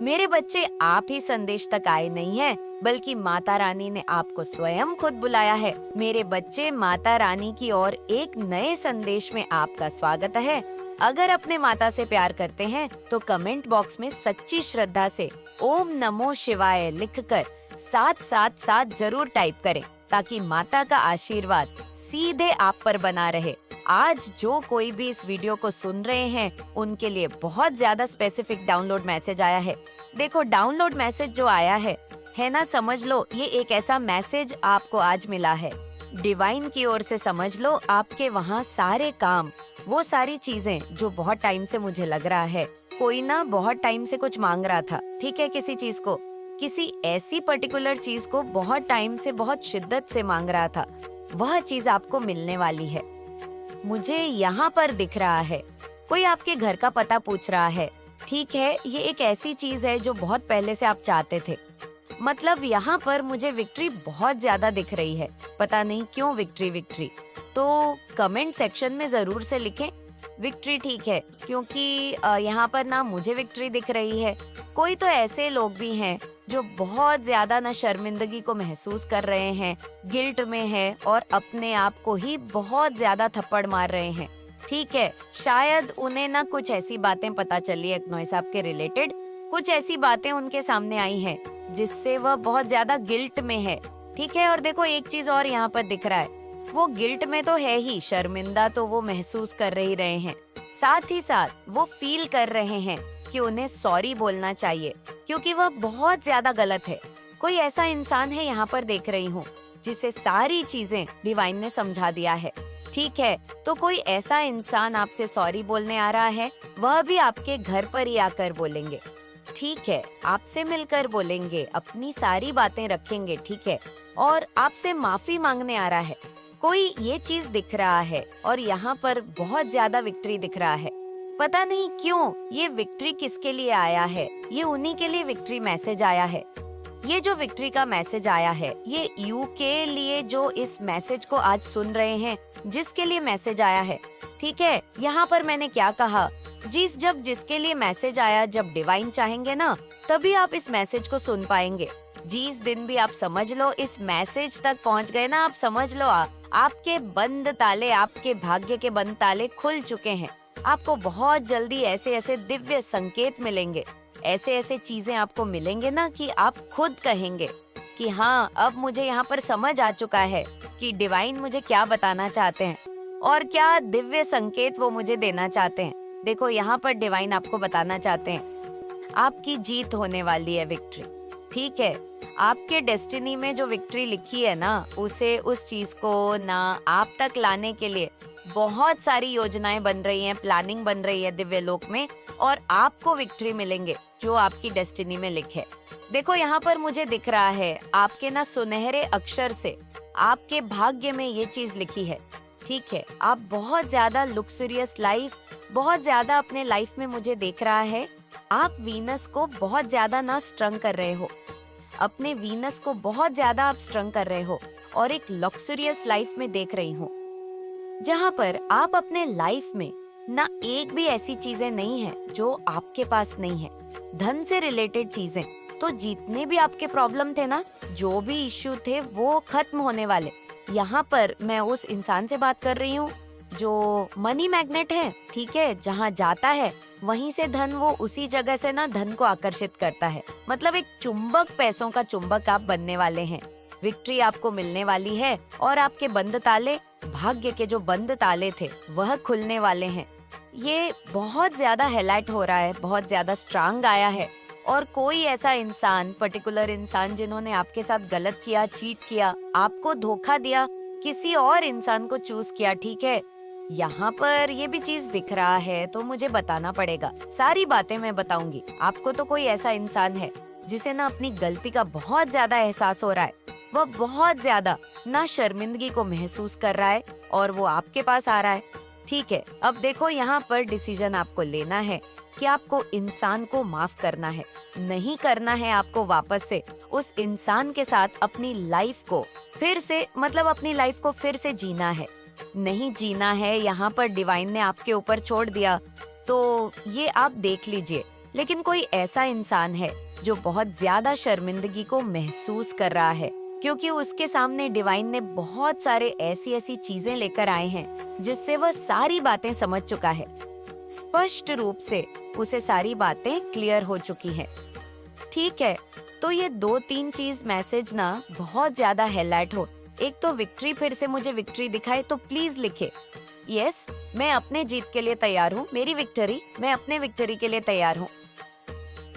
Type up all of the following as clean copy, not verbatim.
मेरे बच्चे आप ही संदेश तक आए नहीं हैं, बल्कि माता रानी ने आपको स्वयं खुद बुलाया है। मेरे बच्चे, माता रानी की ओर एक नए संदेश में आपका स्वागत है। अगर अपने माता से प्यार करते हैं तो कमेंट बॉक्स में सच्ची श्रद्धा से ओम नमो शिवाय लिखकर 777 जरूर टाइप करें, ताकि माता का आशीर्वाद सीधे आप पर बना रहे। आज जो कोई भी इस वीडियो को सुन रहे हैं, उनके लिए बहुत ज्यादा स्पेसिफिक डाउनलोड मैसेज आया है। देखो, डाउनलोड मैसेज जो आया है ना, समझ लो ये एक ऐसा मैसेज आपको आज मिला है डिवाइन की ओर से। समझ लो आपके वहाँ सारे काम, वो सारी चीजें जो बहुत टाइम से मुझे लग रहा है कोई ना बहुत टाइम से कुछ मांग रहा था, ठीक है, किसी चीज को, किसी ऐसी पर्टिकुलर चीज को बहुत टाइम से बहुत शिद्दत से मांग रहा था, वह चीज आपको मिलने वाली है। मुझे यहाँ पर दिख रहा है कोई आपके घर का पता पूछ रहा है, ठीक है, ये एक ऐसी चीज है जो बहुत पहले से आप चाहते थे। मतलब यहाँ पर मुझे विक्ट्री बहुत ज्यादा दिख रही है, पता नहीं क्यों विक्ट्री विक्ट्री। तो कमेंट सेक्शन में जरूर से लिखें विक्ट्री, ठीक है, क्योंकि यहाँ पर ना मुझे विक्ट्री दिख रही है। कोई तो ऐसे लोग भी हैं जो बहुत ज्यादा ना शर्मिंदगी को महसूस कर रहे हैं, गिल्ट में है और अपने आप को ही बहुत ज्यादा थप्पड़ मार रहे हैं, ठीक है। शायद उन्हें ना कुछ ऐसी बातें पता चली है नोए साहब के रिलेटेड, कुछ ऐसी बातें उनके सामने आई हैं जिससे वह बहुत ज्यादा गिल्ट में है, ठीक है। और देखो, एक चीज और यहाँ पर दिख रहा है, वो गिल्ट में तो है ही, शर्मिंदा तो वो महसूस कर ही रहे हैं, साथ ही साथ वो फील कर रहे हैं कि उन्हें सॉरी बोलना चाहिए, क्योंकि वह बहुत ज्यादा गलत है। कोई ऐसा इंसान है यहाँ पर देख रही हूँ जिसे सारी चीजें डिवाइन ने समझा दिया है, ठीक है। तो कोई ऐसा इंसान आपसे सॉरी बोलने आ रहा है, वह भी आपके घर पर ही आकर बोलेंगे, ठीक है, आपसे मिलकर बोलेंगे, अपनी सारी बातें रखेंगे, ठीक है, और आपसे माफी मांगने आ रहा है। कोई ये चीज दिख रहा है और यहाँ पर बहुत ज्यादा विक्ट्री दिख रहा है। पता नहीं क्यों ये विक्ट्री किसके लिए आया है, ये उन्हीं के लिए विक्ट्री मैसेज आया है। ये जो विक्ट्री का मैसेज आया है, ये यू के लिए जो इस मैसेज को आज सुन रहे हैं, जिसके लिए मैसेज आया है, ठीक है। यहाँ पर मैंने क्या कहा, जब जिसके लिए मैसेज आया, जब डिवाइन चाहेंगे ना, तभी आप इस मैसेज को सुन पाएंगे। जिस दिन भी आप समझ लो इस मैसेज तक पहुँच गए ना, आप समझ लो आपके बंद ताले, आपके भाग्य के बंद ताले खुल चुके हैं। आपको बहुत जल्दी ऐसे ऐसे दिव्य संकेत मिलेंगे, ऐसे ऐसे चीजें आपको मिलेंगे ना कि आप खुद कहेंगे कि हाँ, अब मुझे यहाँ पर समझ आ चुका है कि डिवाइन मुझे क्या बताना चाहते हैं और क्या दिव्य संकेत वो मुझे देना चाहते हैं। देखो, यहाँ पर डिवाइन आपको बताना चाहते हैं आपकी जीत होने वाली है, विक्ट्री, ठीक है। आपके डेस्टिनी में जो विक्ट्री लिखी है ना, उसे, उस चीज को ना आप तक लाने के लिए बहुत सारी योजनाएं बन रही हैं, प्लानिंग बन रही है दिव्य लोक में, और आपको विक्ट्री मिलेंगे जो आपकी डेस्टिनी में लिखे। देखो, यहाँ पर मुझे दिख रहा है आपके ना सुनहरे अक्षर से आपके भाग्य में ये चीज लिखी है, ठीक है। आप बहुत ज्यादा लग्जरियस लाइफ, बहुत ज्यादा अपने लाइफ में मुझे देख रहा है आप वीनस को बहुत ज्यादा ना स्ट्रंग कर रहे हो, अपने वीनस को बहुत ज्यादा आप स्ट्रंग कर रहे हो, और एक लग्जरियस लाइफ में देख रही हूँ जहाँ पर आप अपने लाइफ में ना एक भी ऐसी चीजें नहीं है जो आपके पास नहीं है। धन से रिलेटेड चीजें, तो जितने भी आपके प्रॉब्लम थे ना, जो भी इश्यू थे, वो खत्म होने वाले। यहाँ पर मैं उस इंसान से बात कर रही हूँ जो मनी मैग्नेट है, ठीक है, जहाँ जाता है वहीं से धन, वो उसी जगह से ना धन को आकर्षित करता है। मतलब एक चुंबक, पैसों का चुंबक आप बनने वाले हैं। विक्ट्री आपको मिलने वाली है और आपके बंद ताले, भाग्य के जो बंद ताले थे, वह खुलने वाले हैं। ये बहुत ज्यादा हाईलाइट हो रहा है, बहुत ज्यादा स्ट्रांग आया है। और कोई ऐसा इंसान, पर्टिकुलर इंसान जिन्होंने आपके साथ गलत किया, चीट किया, आपको धोखा दिया, किसी और इंसान को चूज किया, ठीक है, यहाँ पर ये भी चीज दिख रहा है, तो मुझे बताना पड़ेगा। सारी बातें मैं बताऊंगी आपको। तो कोई ऐसा इंसान है जिसे ना अपनी गलती का बहुत ज्यादा एहसास हो रहा है, वह बहुत ज्यादा ना शर्मिंदगी को महसूस कर रहा है और वो आपके पास आ रहा है, ठीक है। अब देखो, यहाँ पर डिसीजन आपको लेना है कि आपको इंसान को माफ करना है, नहीं करना है आपको वापस से उस इंसान के साथ अपनी लाइफ को फिर से, मतलब अपनी लाइफ को फिर से जीना है, नहीं जीना है। यहाँ पर डिवाइन ने आपके ऊपर छोड़ दिया, तो ये आप देख लीजिए। लेकिन कोई ऐसा इंसान है जो बहुत ज्यादा शर्मिंदगी को महसूस कर रहा है, क्योंकि उसके सामने डिवाइन ने बहुत सारे ऐसी ऐसी चीजें लेकर आए हैं जिससे वह सारी बातें समझ चुका है। स्पष्ट रूप से उसे सारी बातें क्लियर हो चुकी हैं। ठीक है, तो ये 2-3 चीज मैसेज ना बहुत ज्यादा हाईलाइट हो। एक तो विक्ट्री, फिर से मुझे विक्ट्री दिखाए तो प्लीज लिखे यस, मैं अपने जीत के लिए तैयार हूँ, मेरी विक्ट्री, मैं अपने विक्ट्री के लिए तैयार हूँ।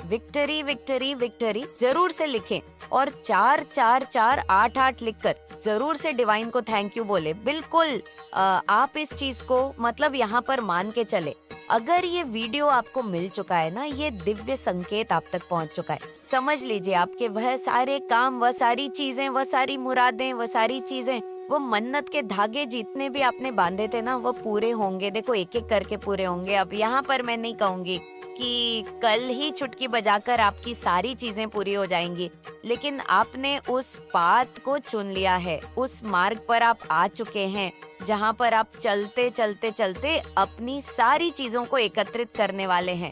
विक्ट्री विक्ट्री विक्ट्री जरूर से लिखें और 4-4-4-8-8 लिखकर जरूर से डिवाइन को थैंक यू बोले। बिल्कुल आप इस चीज को मतलब यहाँ पर मान के चले। अगर ये वीडियो आपको मिल चुका है ना, ये दिव्य संकेत आप तक पहुँच चुका है। समझ लीजिए आपके वह सारे काम, वह सारी चीजें, वह सारी मुरादें, वह सारी चीजें, वो मन्नत के धागे जितने भी आपने बांधे थे ना, वो पूरे होंगे। देखो एक एक करके पूरे होंगे। अब यहाँ पर मैं नहीं कहूंगी कि कल ही चुटकी बजाकर आपकी सारी चीजें पूरी हो जाएंगी, लेकिन आपने उस पाथ को चुन लिया है, उस मार्ग पर आप आ चुके हैं जहाँ पर आप चलते चलते चलते अपनी सारी चीजों को एकत्रित करने वाले हैं।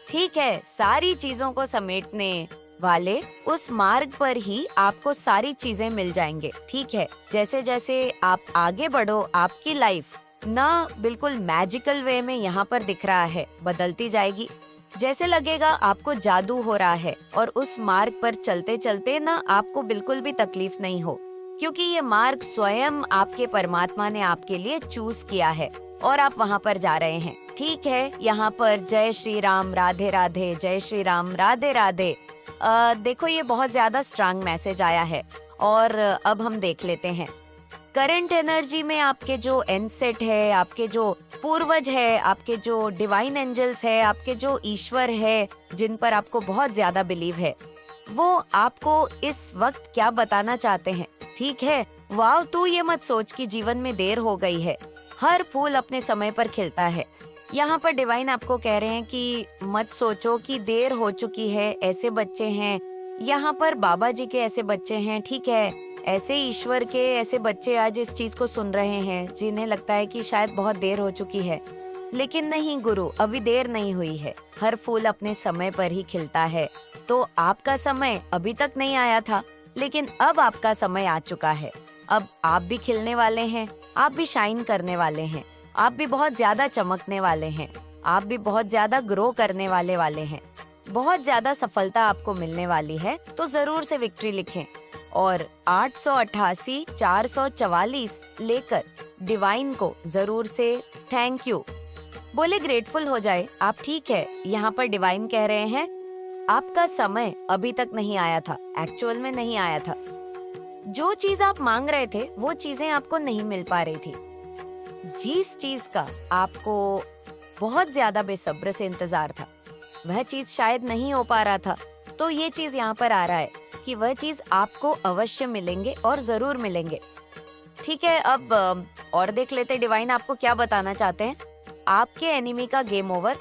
ठीक है, सारी चीजों को समेटने वाले उस मार्ग पर ही आपको सारी चीजें मिल जाएंगे। ठीक है, जैसे जैसे आप आगे बढ़ो, आपकी लाइफ ना बिल्कुल मैजिकल वे में यहाँ पर दिख रहा है, बदलती जाएगी। जैसे लगेगा आपको जादू हो रहा है और उस मार्ग पर चलते चलते ना आपको बिल्कुल भी तकलीफ नहीं हो, क्योंकि ये मार्ग स्वयं आपके परमात्मा ने आपके लिए चूज किया है और आप वहाँ पर जा रहे हैं। ठीक है, यहाँ पर जय श्री राम, राधे राधे, जय श्री राम, राधे राधे। देखो ये बहुत ज्यादा स्ट्रांग मैसेज आया है और अब हम देख लेते हैं करंट एनर्जी में आपके जो एनसेट है, आपके जो पूर्वज है, आपके जो डिवाइन एंजल्स है, आपके जो ईश्वर है जिन पर आपको बहुत ज्यादा बिलीव है, वो आपको इस वक्त क्या बताना चाहते हैं। ठीक है, वाव, तू ये मत सोच कि जीवन में देर हो गई है, हर फूल अपने समय पर खिलता है। यहाँ पर डिवाइन आपको कह रहे हैं कि मत सोचो कि देर हो चुकी है, ऐसे बच्चे हैं यहाँ पर, बाबा जी के ऐसे बच्चे हैं। ठीक है, ऐसे ईश्वर के ऐसे बच्चे आज इस चीज को सुन रहे हैं जिन्हें लगता है कि शायद बहुत देर हो चुकी है, लेकिन नहीं गुरु, अभी देर नहीं हुई है, हर फूल अपने समय पर ही खिलता है। तो आपका समय अभी तक नहीं आया था, लेकिन अब आपका समय आ चुका है। अब आप भी खिलने वाले हैं, आप भी शाइन करने वाले हैं, आप भी बहुत ज्यादा चमकने वाले हैं, आप भी बहुत ज्यादा ग्रो करने वाले हैं, बहुत ज्यादा सफलता आपको मिलने वाली है। तो जरूर से विक्ट्री लिखें और 888-444 लेकर डिवाइन को जरूर से थैंक यू बोले, ग्रेटफुल हो जाए आप। ठीक है, यहाँ पर डिवाइन कह रहे हैं आपका समय अभी तक नहीं आया था, एक्चुअल में नहीं आया था। जो चीज आप मांग रहे थे वो चीजें आपको नहीं मिल पा रही थी। जिस चीज का आपको बहुत ज्यादा बेसब्र से इंतजार था, वह चीज शायद नहीं हो पा रहा था। तो ये चीज यहाँ पर आ रहा है कि वह चीज आपको अवश्य मिलेंगे और जरूर मिलेंगे। ठीक है, अब और देख लेते डिवाइन आपको क्या बताना चाहते हैं। आपके एनिमी का गेम ओवर।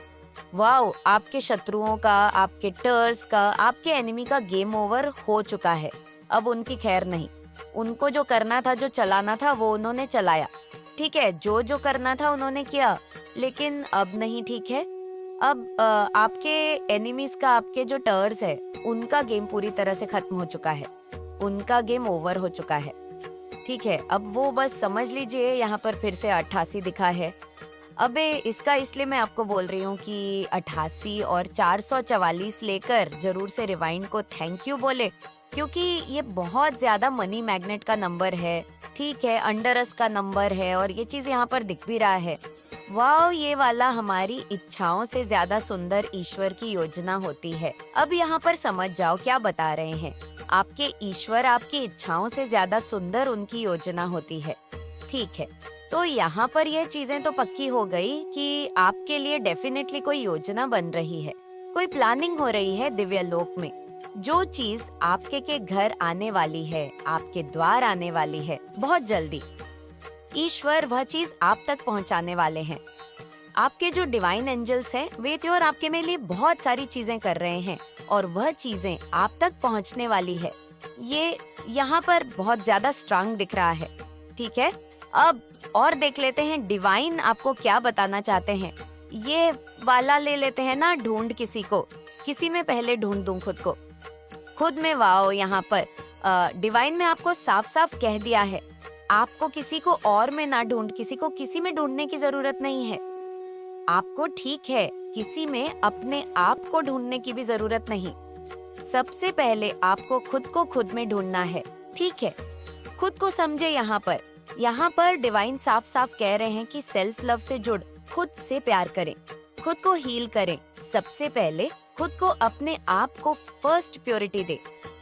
वाओ, आपके शत्रुओं का, आपके टर्स का, आपके एनिमी का गेम ओवर हो चुका है। अब उनकी खैर नहीं, उनको जो करना था, जो चलाना था, वो उन्होंने चलाया। ठीक है, जो करना था उन्होंने किया, लेकिन अब नहीं। ठीक है, अब आपके एनिमीज का, आपके जो टर्स है, उनका गेम पूरी तरह से खत्म हो चुका है, उनका गेम ओवर हो चुका है। ठीक है, अब वो बस समझ लीजिए यहाँ पर फिर से 88 दिखा है। अबे इसका इसलिए मैं आपको बोल रही हूँ कि 88 और 444 लेकर जरूर से रिवाइंड को थैंक यू बोले, क्योंकि ये बहुत ज्यादा मनी मैग्नेट का नंबर है। ठीक है, अंडरस का नंबर है और ये चीज यहाँ पर दिख भी रहा है। वाह, ये वाला हमारी इच्छाओं से ज्यादा सुंदर ईश्वर की योजना होती है। अब यहाँ पर समझ जाओ क्या बता रहे हैं। आपके ईश्वर आपकी इच्छाओं से ज्यादा सुंदर उनकी योजना होती है। ठीक है, तो यहाँ पर यह चीजें तो पक्की हो गई कि आपके लिए डेफिनेटली कोई योजना बन रही है, कोई प्लानिंग हो रही है दिव्य लोक में। जो चीज आपके के घर आने वाली है, आपके द्वार आने वाली है बहुत जल्दी, ईश्वर वह चीज आप तक पहुंचाने वाले हैं। आपके जो डिवाइन एंजल्स हैं, वे तो और आपके में लिए बहुत सारी चीजें कर रहे हैं और वह चीजें आप तक पहुंचने वाली है। ये यहाँ पर बहुत ज्यादा स्ट्रांग दिख रहा है। ठीक है, अब और देख लेते हैं डिवाइन आपको क्या बताना चाहते हैं। ये वाला ले लेते हैं ना, ढूंढ किसी को, किसी में पहले ढूंढ दूं खुद को, खुद में। वाओ, यहाँ पर डिवाइन में आपको साफ साफ कह दिया है, आपको किसी को और में ना ढूंढ, किसी को किसी में ढूंढने की जरूरत नहीं है। आपको, ठीक है, किसी में अपने आप को ढूंढने की भी जरूरत नहीं। सबसे पहले आपको खुद को खुद में ढूंढना है। ठीक है, खुद को समझे। यहाँ पर डिवाइन साफ साफ कह रहे हैं कि सेल्फ लव से जुड़, खुद से प्यार करें, खुद को हील करें। सबसे पहले खुद को, अपने आप को फर्स्ट प्योरिटी दे,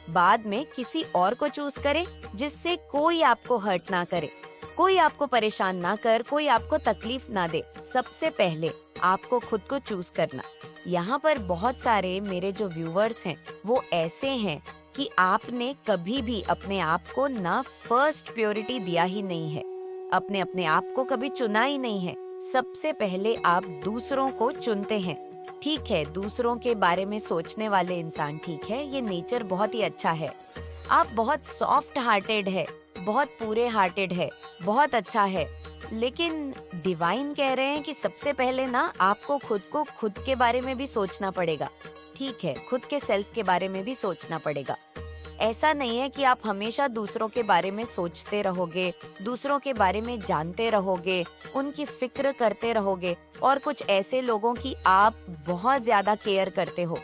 बाद में किसी और को चूज करें जिससे कोई आपको हर्ट ना करे, कोई आपको परेशान ना कर, कोई आपको तकलीफ ना दे। सबसे पहले आपको खुद को चूज करना। यहाँ पर बहुत सारे मेरे जो व्यूवर्स हैं वो ऐसे हैं कि आपने कभी भी अपने आप को ना फर्स्ट प्योरिटी दिया ही नहीं है, अपने आप को कभी चुना ही नहीं है। सबसे पहले आप दूसरों को चुनते हैं। ठीक है, दूसरों के बारे में सोचने वाले इंसान, ठीक है, ये नेचर बहुत ही अच्छा है। आप बहुत सॉफ्ट हार्टेड है, बहुत पूरे हार्टेड है, बहुत अच्छा है। लेकिन डिवाइन कह रहे हैं कि सबसे पहले ना आपको खुद के बारे में भी सोचना पड़ेगा। ठीक है, खुद के सेल्फ के बारे में भी सोचना पड़ेगा। ऐसा नहीं है कि आप हमेशा दूसरों के बारे में सोचते रहोगे, दूसरों के बारे में जानते रहोगे, उनकी फिक्र करते रहोगे, और कुछ ऐसे लोगों की आप बहुत ज्यादा केयर करते हो,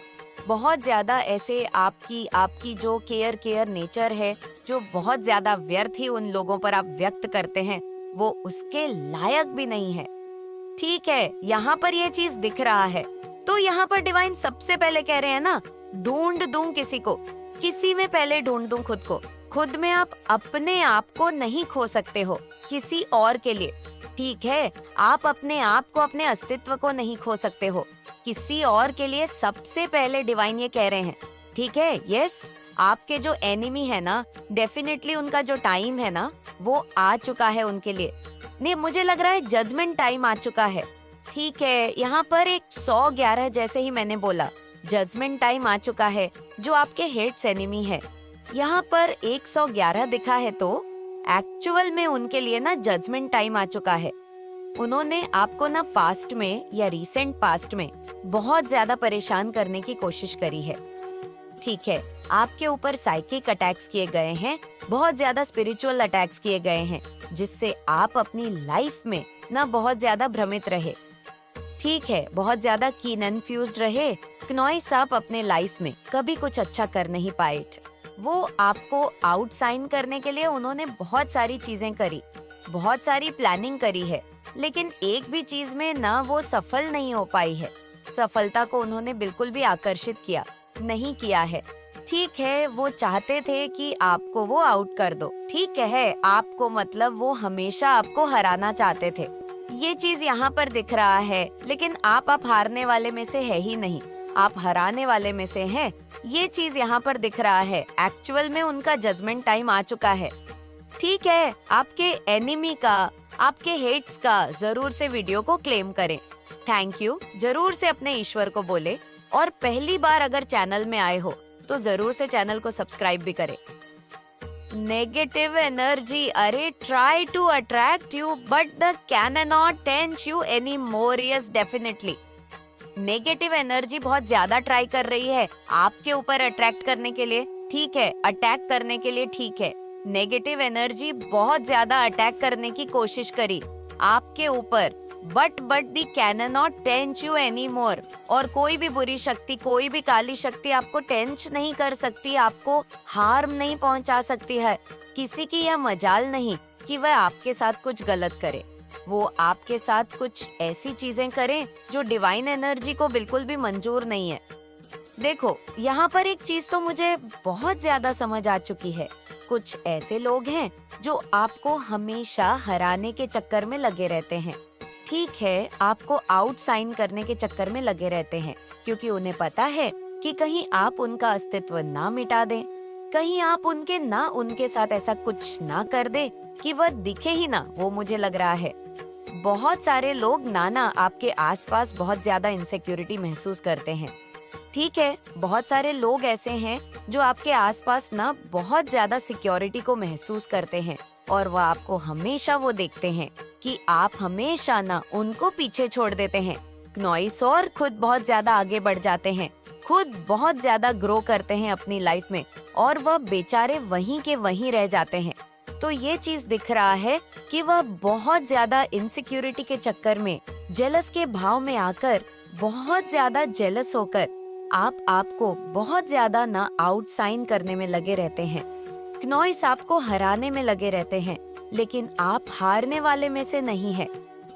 बहुत ज्यादा ऐसे आपकी जो केयर नेचर है, जो बहुत ज्यादा व्यर्थ ही उन लोगों पर आप व्यक्त करते हैं, वो उसके लायक भी नहीं है। ठीक है, यहाँ पर ये चीज दिख रहा है। तो यहाँ पर डिवाइन सबसे पहले कह रहे हैं ना, ढूंढ दूं किसी को, किसी में पहले ढूंढ दूं खुद को। खुद में आप अपने आप को नहीं खो सकते हो किसी और के लिए। ठीक है, आप अपने आप को, अपने अस्तित्व को नहीं खो सकते हो किसी और के लिए। सबसे पहले डिवाइन ये कह रहे हैं। ठीक है, यस, आपके जो एनिमी है ना, डेफिनेटली उनका जो टाइम है ना, वो आ चुका है उनके लिए। नहीं, मुझे लग रहा है जजमेंट टाइम आ चुका है। ठीक है, यहाँ पर एक 111 जैसे ही मैंने बोला, जजमेंट टाइम आ चुका है। जो आपके हेट्स एनिमी है, यहाँ पर 111 दिखा है, तो एक्चुअल में उनके लिए ना जजमेंट टाइम आ चुका है। उन्होंने आपको ना पास्ट में या रीसेंट पास्ट में बहुत ज्यादा परेशान करने की कोशिश करी है। ठीक है, आपके ऊपर साइकिक अटैक्स किए गए हैं, बहुत ज्यादा स्पिरिचुअल अटैक्स किए गए हैं, जिससे आप अपनी लाइफ में ना बहुत ज्यादा भ्रमित रहे। ठीक है, बहुत ज्यादा कन्फ्यूज्ड रहे, क्नॉइस आप अपने लाइफ में कभी कुछ अच्छा कर नहीं पाए। वो आपको आउट साइन करने के लिए उन्होंने बहुत सारी चीजें करी, बहुत सारी प्लानिंग करी है, लेकिन एक भी चीज में ना वो सफल नहीं हो पाई है। सफलता को उन्होंने बिल्कुल भी आकर्षित किया नहीं किया है। ठीक है, वो चाहते थे कि आपको वो आउट कर दो। ठीक है, आपको मतलब वो हमेशा आपको हराना चाहते थे, ये चीज यहाँ पर दिख रहा है। लेकिन आप हारने वाले में से है ही नहीं, आप हराने वाले में से हैं, ये चीज यहाँ पर दिख रहा है। एक्चुअल में उनका जजमेंट टाइम आ चुका है। ठीक है, आपके एनिमी का, आपके हेट्स का जरूर से वीडियो को क्लेम करें। थैंक यू, जरूर से अपने ईश्वर को बोले, और पहली बार अगर चैनल में आए हो तो जरूर से चैनल को सब्सक्राइब भी करें। Negative energy, are try to attract you but they can not tense you any more. Yes, definitely negative energy बहुत ज्यादा ट्राई कर रही है आपके ऊपर अट्रैक्ट करने के लिए। ठीक है, अटैक करने के लिए। ठीक है, नेगेटिव एनर्जी बहुत ज्यादा अटैक करने की कोशिश करी आपके ऊपर, but the can not tench you any मोर। और कोई भी बुरी शक्ति, कोई भी काली शक्ति आपको टेंच नहीं कर सकती, आपको हार्म नहीं पहुंचा सकती है। किसी की यह मजाल नहीं कि वह आपके साथ कुछ गलत करे, वो आपके साथ कुछ ऐसी चीजें करें जो डिवाइन एनर्जी को बिल्कुल भी मंजूर नहीं है। देखो, यहाँ पर एक चीज तो मुझे बहुत ज्यादा समझ आ चुकी है। कुछ ऐसे लोग हैं जो आपको हमेशा हराने के चक्कर में लगे रहते हैं। ठीक है, आपको आउट साइन करने के चक्कर में लगे रहते हैं, क्योंकि उन्हें पता है कि कहीं आप उनका अस्तित्व ना मिटा दें, कहीं आप उनके साथ ऐसा कुछ ना कर दे कि वह दिखे ही ना। वो मुझे लग रहा है बहुत सारे लोग नाना आपके आसपास बहुत ज्यादा इनसिक्योरिटी महसूस करते हैं। ठीक है, बहुत सारे लोग ऐसे हैं जो आपके आसपास ना बहुत ज्यादा सिक्योरिटी को महसूस करते हैं, और वह आपको हमेशा वो देखते हैं कि आप हमेशा ना उनको पीछे छोड़ देते हैं, नॉइस और खुद बहुत ज्यादा आगे बढ़ जाते हैं, खुद बहुत ज्यादा ग्रो करते हैं अपनी लाइफ में, और वह बेचारे वहीं के वहीं रह जाते हैं। तो ये चीज दिख रहा है कि वह बहुत ज्यादा इनसिक्योरिटी के चक्कर में, जेलस के भाव में आकर, बहुत ज्यादा जेलस होकर आप आपको बहुत ज्यादा ना आउटसाइन करने में लगे रहते हैं। क्नॉइस आपको हराने में लगे रहते हैं, लेकिन आप हारने वाले में से नहीं है।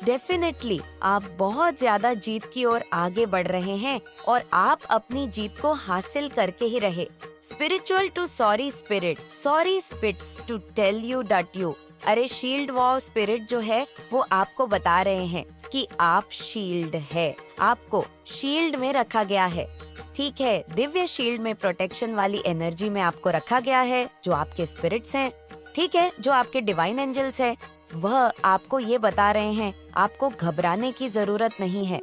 डेफिनेटली आप बहुत ज्यादा जीत की ओर आगे बढ़ रहे हैं और आप अपनी जीत को हासिल करके ही रहे। Spiritual to sorry spirit, sorry spirits to tell you that you. Are shield war spirit जो है वो आपको बता रहे हैं कि आप शील्ड है, आपको शील्ड में रखा गया है। ठीक है, दिव्य शील्ड में प्रोटेक्शन वाली एनर्जी में आपको रखा गया है, जो आपके स्पिरिट्स हैं, ठीक है, जो आपके डिवाइन एंजल्स हैं। वह आपको ये बता रहे हैं आपको घबराने की जरूरत नहीं है।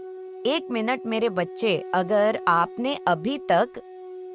1 मिनट मेरे बच्चे, अगर आपने अभी तक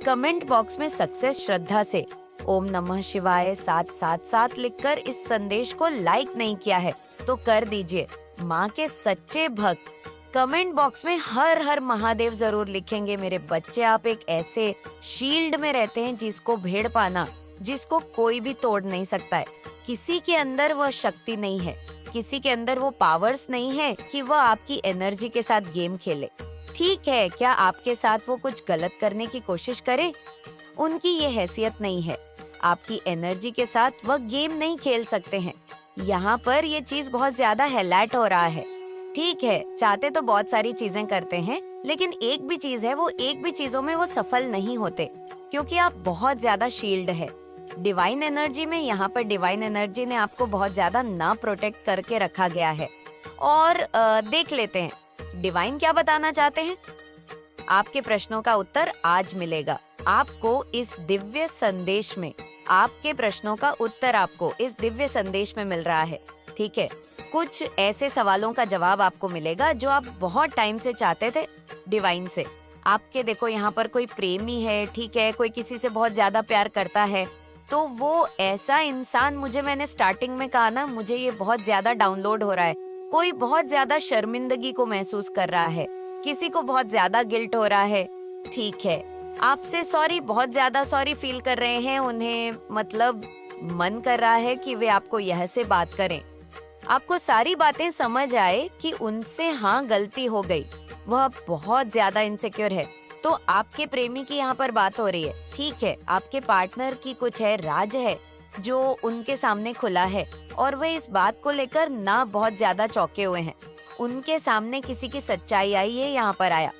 कमेंट बॉक्स में सक्सेस श्रद्धा से ओम नमः शिवाय 777 लिखकर इस संदेश को लाइक नहीं किया है तो कर दीजिए। माँ के सच्चे भक्त कमेंट बॉक्स में हर हर महादेव जरूर लिखेंगे मेरे बच्चे। आप एक ऐसे शील्ड में रहते हैं जिसको भेड़ पाना, जिसको कोई भी तोड़ नहीं सकता है। किसी के अंदर वह शक्ति नहीं है, किसी के अंदर वो पावर्स नहीं है कि वह आपकी एनर्जी के साथ गेम खेले। ठीक है, क्या आपके साथ वो कुछ गलत करने की कोशिश करे? उनकी ये हैसियत नहीं है। आपकी एनर्जी के साथ वह गेम नहीं खेल सकते हैं। यहाँ पर ये चीज बहुत ज्यादा हाईलाइट हो रहा है। ठीक है, चाहते तो बहुत सारी चीजें करते हैं, लेकिन एक भी चीज है, वो एक भी चीजों में वो सफल नहीं होते, क्योंकि आप बहुत ज्यादा शील्ड है डिवाइन एनर्जी में। यहाँ पर डिवाइन एनर्जी ने आपको बहुत ज्यादा ना प्रोटेक्ट करके रखा गया है। और देख लेते हैं डिवाइन क्या बताना चाहते हैं। आपके प्रश्नों का उत्तर आज मिलेगा आपको इस दिव्य संदेश में। आपके प्रश्नों का उत्तर आपको इस दिव्य संदेश में मिल रहा है। ठीक है, कुछ ऐसे सवालों का जवाब आपको मिलेगा जो आप बहुत टाइम से चाहते थे डिवाइन से। आपके देखो यहाँ पर कोई प्रेमी है, ठीक है, कोई किसी से बहुत ज्यादा प्यार करता है, तो वो ऐसा इंसान, मुझे मैंने स्टार्टिंग में कहा ना, मुझे ये बहुत ज्यादा डाउनलोड हो रहा है। कोई बहुत ज्यादा शर्मिंदगी को महसूस कर रहा है, किसी को बहुत ज्यादा गिल्ट हो रहा है। ठीक है, आपसे सॉरी, बहुत ज्यादा सॉरी फील कर रहे हैं। उन्हें मतलब मन कर रहा है कि वे आपको यह से बात करें, आपको सारी बातें समझ आए कि उनसे हाँ गलती हो गई। वह बहुत ज्यादा इनसिक्योर है। तो आपके प्रेमी की यहाँ पर बात हो रही है। ठीक है, आपके पार्टनर की कुछ है, राज है जो उनके सामने खुला है, और वे इस बात को लेकर ना बहुत ज्यादा चौंके हुए हैं। उनके सामने किसी की सच्चाई आई है, यहाँ पर आया।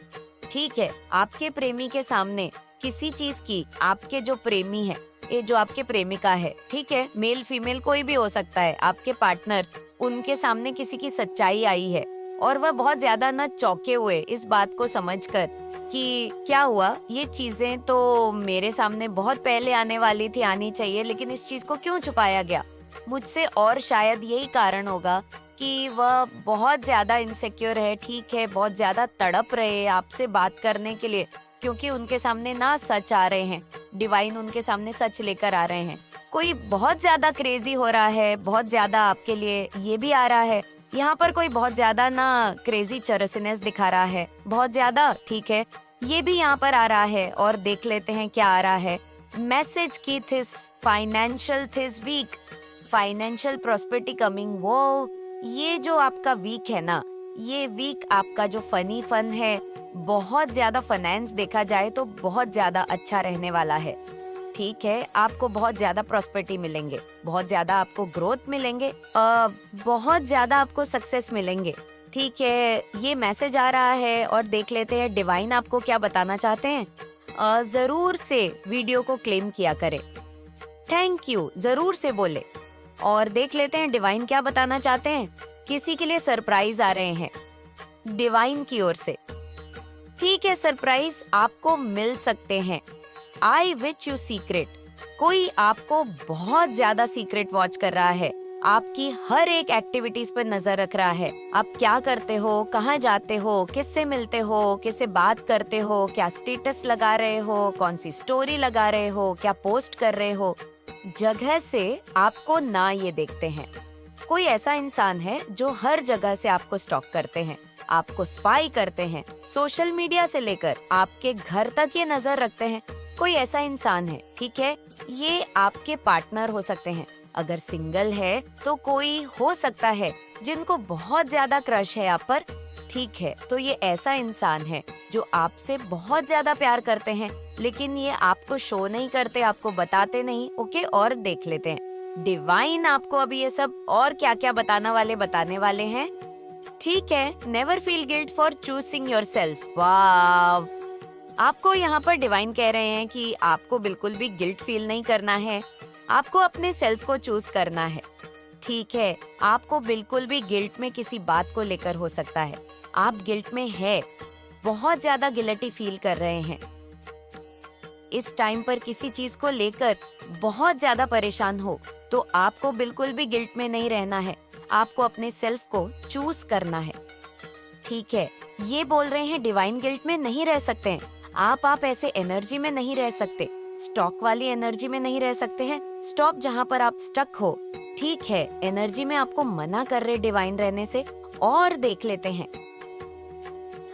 ठीक है, आपके प्रेमी के सामने किसी चीज की, आपके जो प्रेमी है, ये जो आपके प्रेमिका है, ठीक है, मेल फीमेल कोई भी हो सकता है, आपके पार्टनर, उनके सामने किसी की सच्चाई आई है, और वह बहुत ज्यादा ना चौंके हुए इस बात को समझकर कि क्या हुआ, ये चीजें तो मेरे सामने बहुत पहले आने वाली थी, आनी चाहिए, लेकिन इस चीज को क्यों छुपाया गया मुझसे। और शायद यही कारण होगा कि वह बहुत ज्यादा इनसिक्योर है। ठीक है, बहुत ज्यादा तड़प रहे हैं आपसे बात करने के लिए, क्योंकि उनके सामने ना सच आ रहे हैं, डिवाइन उनके सामने सच लेकर आ रहे हैं। कोई बहुत ज्यादा क्रेजी हो रहा है, बहुत ज्यादा आपके लिए ये भी आ रहा है। यहाँ पर कोई बहुत ज्यादा ना क्रेजी चरसिनेस दिखा रहा है, बहुत ज्यादा। ठीक है, ये भी यहाँ पर आ रहा है। और देख लेते हैं क्या आ रहा है। मैसेज की this financial this week, financial prosperity coming. वो ये जो आपका वीक है ना, ये वीक आपका जो फनी फन है, बहुत ज्यादा फाइनेंस देखा जाए तो बहुत ज्यादा अच्छा रहने वाला है। ठीक है, आपको बहुत ज्यादा प्रॉस्पेरिटी मिलेंगे, बहुत ज्यादा आपको ग्रोथ मिलेंगे, बहुत ज्यादा आपको सक्सेस मिलेंगे। ठीक है, ये मैसेज आ रहा है। और देख लेते हैं डिवाइन आपको क्या बताना चाहते हैं। जरूर से वीडियो को क्लेम किया करें, थैंक यू जरूर से बोले। और देख लेते हैं डिवाइन क्या बताना चाहते हैं। किसी के लिए सरप्राइज आ रहे हैं डिवाइन की ओर से। ठीक है, सरप्राइज आपको मिल सकते हैं। आई विच यू सीक्रेट, कोई आपको बहुत ज्यादा सीक्रेट वॉच कर रहा है, आपकी हर एक एक्टिविटीज पर नजर रख रहा है। आप क्या करते हो, कहाँ जाते हो, किससे मिलते हो, किससे बात करते हो, क्या स्टेटस लगा रहे हो, कौन सी स्टोरी लगा रहे हो, क्या पोस्ट कर रहे हो, जगह से आपको ना ये देखते हैं। कोई ऐसा इंसान है जो हर जगह से आपको स्टॉक करते हैं, आपको स्पाई करते हैं। सोशल मीडिया से लेकर आपके घर तक ये नजर रखते हैं। कोई ऐसा इंसान है, ठीक है, ये आपके पार्टनर हो सकते हैं। अगर सिंगल है तो कोई हो सकता है जिनको बहुत ज्यादा क्रश है आप पर, ठीक है, तो ये ऐसा इंसान है जो आपसे बहुत ज्यादा प्यार करते हैं, लेकिन ये आपको शो नहीं करते, आपको बताते नहीं, ओके, और देख लेते हैं। डिवाइन आपको अभी ये सब और क्या क्या बताने वाले हैं, ठीक है। Never feel guilt for choosing yourself. Wow, आपको यहाँ पर डिवाइन कह रहे हैं कि आपको बिल्कुल भी गिल्ट फील नहीं करना है, आपको अपने सेल्फ को चूज करना है, ठीक है। आपको बिल्कुल भी गिल्ट में किसी बात को लेकर हो सकता है, आप गिल्ट में है, बहुत ज्यादा गिल्टी फील कर रहे हैं इस टाइम पर, किसी चीज को लेकर बहुत ज्यादा परेशान हो, तो आपको बिल्कुल भी गिल्ट में नहीं रहना है, आपको अपने सेल्फ को चूज करना है, ठीक है। ये बोल रहे हैं डिवाइन गिल्ट में नहीं रह सकते हैं आप ऐसे एनर्जी में नहीं रह सकते, स्टॉक वाली एनर्जी में नहीं रह सकते हैं। स्टॉप जहाँ पर आप स्टक हो, ठीक है, एनर्जी में आपको मना कर रहे डिवाइन रहने से। और देख लेते हैं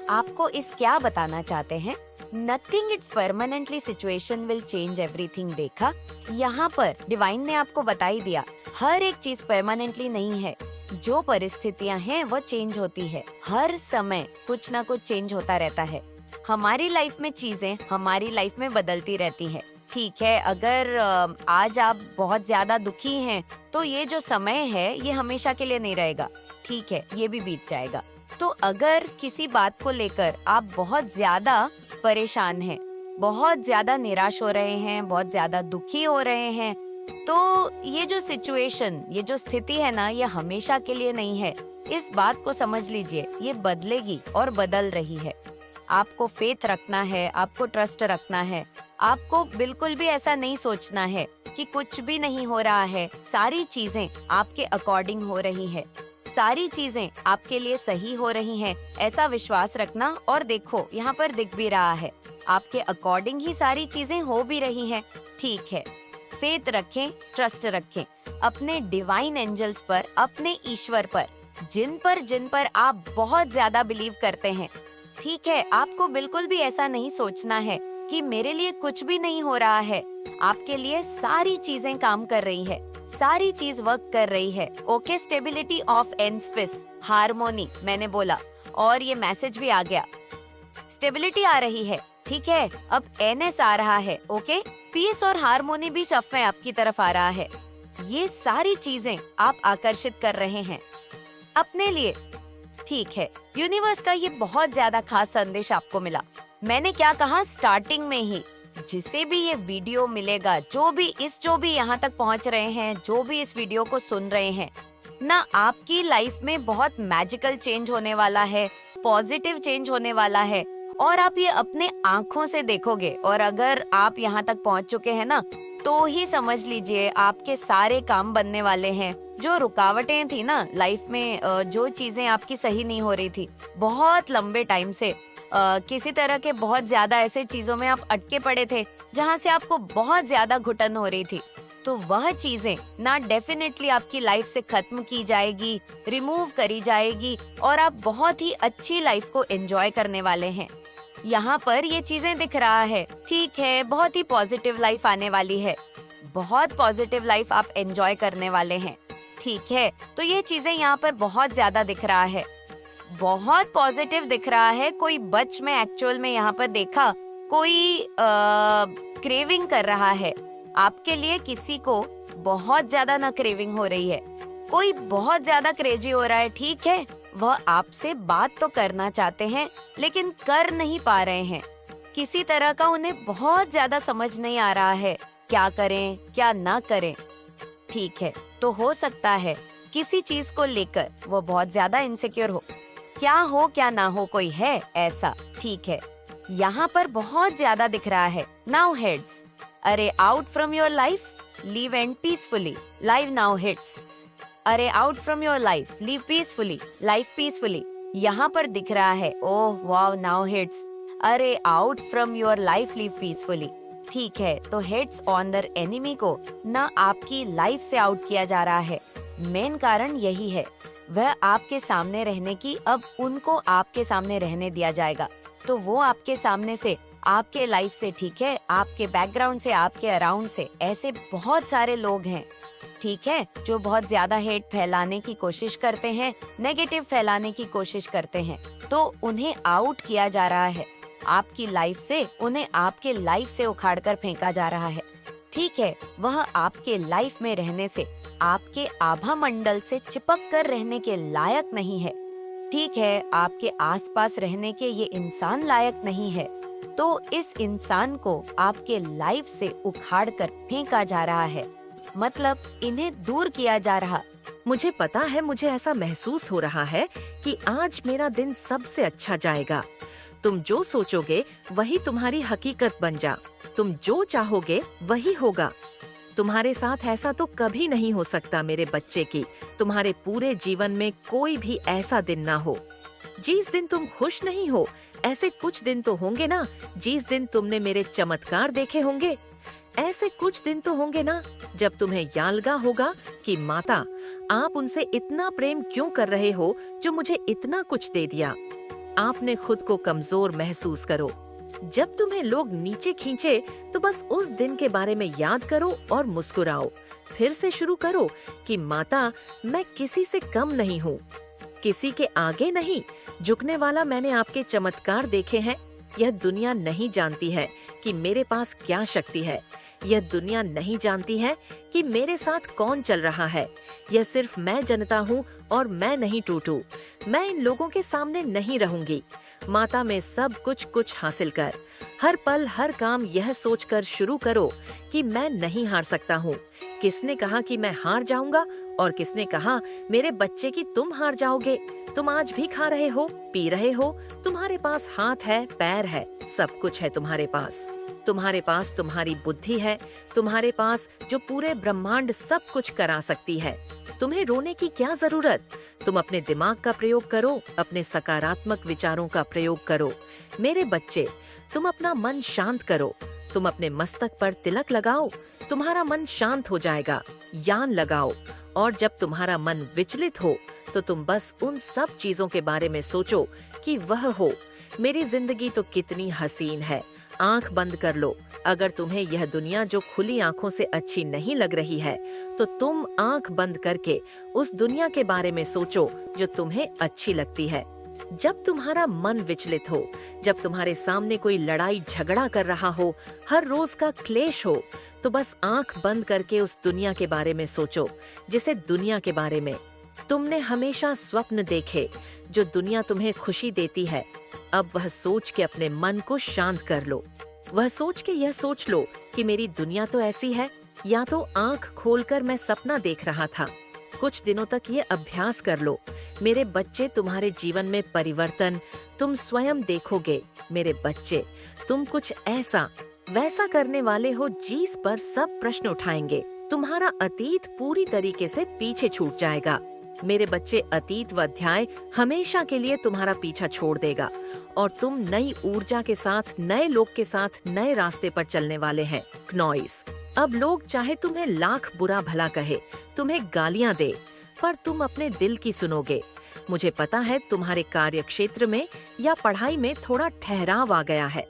आपको इस क्या बताना चाहते हैं। Nothing it's permanently situation will change everything. देखा, यहाँ पर डिवाइन ने आपको बता ही दिया, हर एक चीज परमानेंटली नहीं है, जो परिस्थितियाँ हैं वो चेंज होती है, हर समय कुछ ना कुछ चेंज होता रहता है। हमारी लाइफ में चीजें हमारी लाइफ में बदलती रहती है, ठीक है। अगर आज आप बहुत ज्यादा दुखी हैं, तो ये जो समय है ये हमेशा के लिए नहीं रहेगा, ठीक है, ये भी बीत जाएगा। तो अगर किसी बात को लेकर आप बहुत ज्यादा परेशान हैं, बहुत ज्यादा निराश हो रहे हैं, बहुत ज्यादा दुखी हो रहे हैं, तो ये जो सिचुएशन, ये जो स्थिति है ना, ये हमेशा के लिए नहीं है। इस बात को समझ लीजिए, ये बदलेगी और बदल रही है। आपको फेथ रखना है, आपको ट्रस्ट रखना है, आपको बिल्कुल भी ऐसा नहीं सोचना है कि कुछ भी नहीं हो रहा है। सारी चीजें आपके अकॉर्डिंग हो रही है, सारी चीजें आपके लिए सही हो रही हैं, ऐसा विश्वास रखना। और देखो, यहाँ पर दिख भी रहा है, आपके अकॉर्डिंग ही सारी चीजें हो भी रही हैं, ठीक है। फेथ रखें, ट्रस्ट रखें अपने डिवाइन एंजल्स पर, अपने ईश्वर पर, जिन पर आप बहुत ज्यादा बिलीव करते हैं, ठीक है। आपको बिल्कुल भी ऐसा नहीं सोचना है कि मेरे लिए कुछ भी नहीं हो रहा है। आपके लिए सारी चीजें काम कर रही है, सारी चीज वर्क कर रही है, ओके। स्टेबिलिटी ऑफ एनस्पेस, हार्मोनी मैंने बोला, और ये मैसेज भी आ गया, स्टेबिलिटी आ रही है, ठीक है। अब एनएस आ रहा है, ओके। पीस और हार्मोनी भी सफ़े आपकी तरफ आ रहा है। ये सारी चीजें आप आकर्षित कर रहे हैं अपने लिए, ठीक है। यूनिवर्स का ये बहुत ज्यादा खास संदेश आपको मिला। मैंने क्या कहा स्टार्टिंग में ही, जिसे भी ये वीडियो मिलेगा, जो भी यहाँ तक पहुँच रहे हैं, जो भी इस वीडियो को सुन रहे हैं ना, आपकी लाइफ में बहुत मैजिकल चेंज होने वाला है, पॉजिटिव चेंज होने वाला है, और आप ये अपने आँखों से देखोगे। और अगर आप यहाँ तक पहुँच चुके हैं ना, तो ही समझ लीजिए आपके सारे काम बनने वाले हैं। जो रुकावटें थी ना लाइफ में, जो चीजें आपकी सही नहीं हो रही थी बहुत लंबे टाइम से, किसी तरह के बहुत ज्यादा ऐसे चीजों में आप अटके पड़े थे जहाँ से आपको बहुत ज्यादा घुटन हो रही थी, तो वह चीजें ना डेफिनेटली आपकी लाइफ से खत्म की जाएगी, रिमूव करी जाएगी, और आप बहुत ही अच्छी लाइफ को एंजॉय करने वाले हैं। यहाँ पर ये चीजें दिख रहा है, ठीक है, बहुत ही पॉजिटिव लाइफ आने वाली है, बहुत पॉजिटिव लाइफ आप एंजॉय करने वाले हैं, ठीक है। तो ये चीजें यहाँ पर बहुत ज्यादा दिख रहा है, बहुत पॉजिटिव दिख रहा है। कोई बच में एक्चुअल में यहाँ पर देखा, कोई क्रेविंग कर रहा है आपके लिए, किसी को बहुत ज्यादा ना क्रेविंग हो रही है, कोई बहुत ज्यादा क्रेजी हो रहा है, ठीक है। वह आपसे बात तो करना चाहते हैं लेकिन कर नहीं पा रहे हैं, किसी तरह का उन्हें बहुत ज्यादा समझ नहीं आ रहा है क्या करें क्या ना करें, ठीक है। तो हो सकता है किसी चीज को लेकर वो बहुत ज्यादा इनसिक्योर हो क्या ना हो, कोई है ऐसा, ठीक है। यहाँ पर बहुत ज्यादा दिख रहा है now heads, are out from your life, leave and peacefully, live now hits, are out from your life, leave peacefully, life peacefully. यहाँ पर दिख रहा है oh wow now hits, are out from your life, leave peacefully, ठीक है। तो hits on the enemy को ना आपकी लाइफ से आउट किया जा रहा है, मेन कारण यही है। वह आपके सामने रहने की अब उनको आपके सामने रहने दिया जाएगा। तो वो आपके सामने से, आपके लाइफ से, ठीक है, आपके बैकग्राउंड से, आपके अराउंड से ऐसे बहुत सारे लोग हैं, ठीक है, जो बहुत ज्यादा हेट फैलाने की कोशिश करते हैं, नेगेटिव फैलाने की कोशिश करते हैं। तो उन्हें आउट किया जा रहा है आपकी लाइफ से, उन्हें आपके लाइफ से उखाड़कर फेंका जा रहा है। ठीक है, वह आपके लाइफ में रहने से, आपके आभा मंडल से चिपक कर रहने के लायक नहीं है। ठीक है, आपके आसपास रहने के ये इंसान लायक नहीं है। तो इस इंसान को आपके लाइफ से उखाड़कर फेंका जा रहा है, मतलब इन्हें दूर किया जा रहा। मुझे पता है, मुझे ऐसा महसूस हो रहा है कि आज मेरा दिन सबसे अच्छा जाएगा। तुम जो सोचोगे वही तुम्हारी हकीकत बन जा। तुम जो चाहोगे वही होगा। तुम्हारे साथ ऐसा तो कभी नहीं हो सकता मेरे बच्चे की तुम्हारे पूरे जीवन में कोई भी ऐसा दिन ना हो जिस दिन तुम खुश नहीं हो। ऐसे कुछ दिन तो होंगे ना जिस दिन तुमने मेरे चमत्कार देखे होंगे। ऐसे कुछ दिन तो होंगे ना जब तुम्हें यालगा होगा कि माता, आप उनसे इतना प्रेम क्यों कर रहे हो जो मुझे इतना कुछ दे दिया। आपने खुद को कमजोर महसूस करो। जब तुम्हें लोग नीचे खींचे तो बस उस दिन के बारे में याद करो और मुस्कुराओ। फिर से शुरू करो कि माता, मैं किसी से कम नहीं हूँ, किसी के आगे नहीं झुकने वाला। मैंने आपके चमत्कार देखे हैं। यह दुनिया नहीं जानती है कि मेरे पास क्या शक्ति है। यह दुनिया नहीं जानती है कि मेरे साथ कौन चल रहा है। यह सिर्फ मैं जनता हूँ और मैं नहीं टूटू। मैं इन लोगों के सामने नहीं रहूंगी। माता में सब कुछ हासिल कर। हर पल हर काम यह सोचकर शुरू करो कि मैं नहीं हार सकता हूँ। किसने कहा कि मैं हार जाऊंगा और किसने कहा मेरे बच्चे की तुम हार जाओगे। तुम आज भी खा रहे हो, पी रहे हो, तुम्हारे पास हाथ है, पैर है, सब कुछ है तुम्हारे पास। तुम्हारे पास तुम्हारी बुद्धि है, तुम्हारे पास जो पूरे ब्रह्मांड सब कुछ करा सकती है। तुम्हें रोने की क्या जरूरत। तुम अपने दिमाग का प्रयोग करो, अपने सकारात्मक विचारों का प्रयोग करो। मेरे बच्चे, तुम अपना मन शांत करो। तुम अपने मस्तक पर तिलक लगाओ, तुम्हारा मन शांत हो जाएगा। यान लगाओ और जब तुम्हारा मन विचलित हो तो तुम बस उन सब चीजों के बारे में सोचो कि वह हो। मेरी जिंदगी तो कितनी हसीन है। आंख बंद कर लो। अगर तुम्हें यह दुनिया जो खुली आंखों से अच्छी नहीं लग रही है तो तुम आंख बंद करके उस दुनिया के बारे में सोचो जो तुम्हें अच्छी लगती है। जब तुम्हारा मन विचलित हो, जब तुम्हारे सामने कोई लड़ाई झगड़ा कर रहा हो, हर रोज का क्लेश हो, तो बस आंख बंद करके उस दुनिया के बारे में सोचो जिसे दुनिया के बारे में तुमने हमेशा स्वप्न देखे, जो दुनिया तुम्हें खुशी देती है। अब वह सोच के अपने मन को शांत कर लो। वह सोच के यह सोच लो कि मेरी दुनिया तो ऐसी है, या तो आंख खोलकर मैं सपना देख रहा था। कुछ दिनों तक ये अभ्यास कर लो। मेरे बच्चे, तुम्हारे जीवन में परिवर्तन तुम स्वयं देखोगे। मेरे बच्चे, तुम कुछ ऐसा वैसा करने वाले हो जिस पर सब प्रश्न उठाएंगे। तुम्हारा अतीत पूरी तरीके से पीछे छूट जाएगा। मेरे बच्चे, अतीत व अध्याय हमेशा के लिए तुम्हारा पीछा छोड़ देगा और तुम नई ऊर्जा के साथ, नए लोग के साथ नए रास्ते पर चलने वाले हैं। नॉइस। अब लोग चाहे तुम्हें लाख बुरा भला कहे, तुम्हें गालियां दे, पर तुम अपने दिल की सुनोगे। मुझे पता है तुम्हारे कार्य क्षेत्र में या पढ़ाई में थोड़ा ठहराव आ गया है।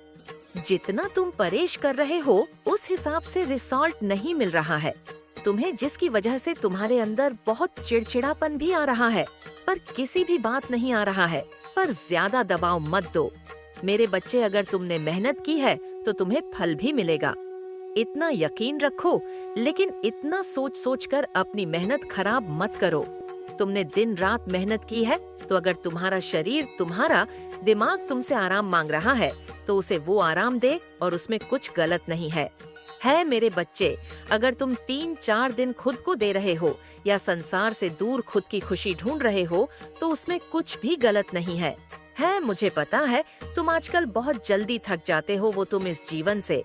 जितना तुम परेश कर रहे हो उस हिसाब से रिजल्ट नहीं मिल रहा है तुम्हें, जिसकी वजह से तुम्हारे अंदर बहुत चिड़चिड़ापन भी आ रहा है, पर किसी भी बात नहीं आ रहा है। पर ज्यादा दबाव मत दो। मेरे बच्चे, अगर तुमने मेहनत की है तो तुम्हें फल भी मिलेगा। इतना यकीन रखो, लेकिन इतना सोच सोच कर अपनी मेहनत खराब मत करो। तुमने दिन रात मेहनत की है तो अगर तुम्हारा शरीर, तुम्हारा दिमाग तुमसे आराम मांग रहा है तो उसे वो आराम दे और उसमें कुछ गलत नहीं है। मेरे बच्चे, अगर तुम 3-4 दिन खुद को दे रहे हो या संसार से दूर खुद की खुशी ढूंढ रहे हो तो उसमें कुछ भी गलत नहीं है। मुझे पता है तुम आजकल बहुत जल्दी थक जाते हो, वो तुम इस जीवन से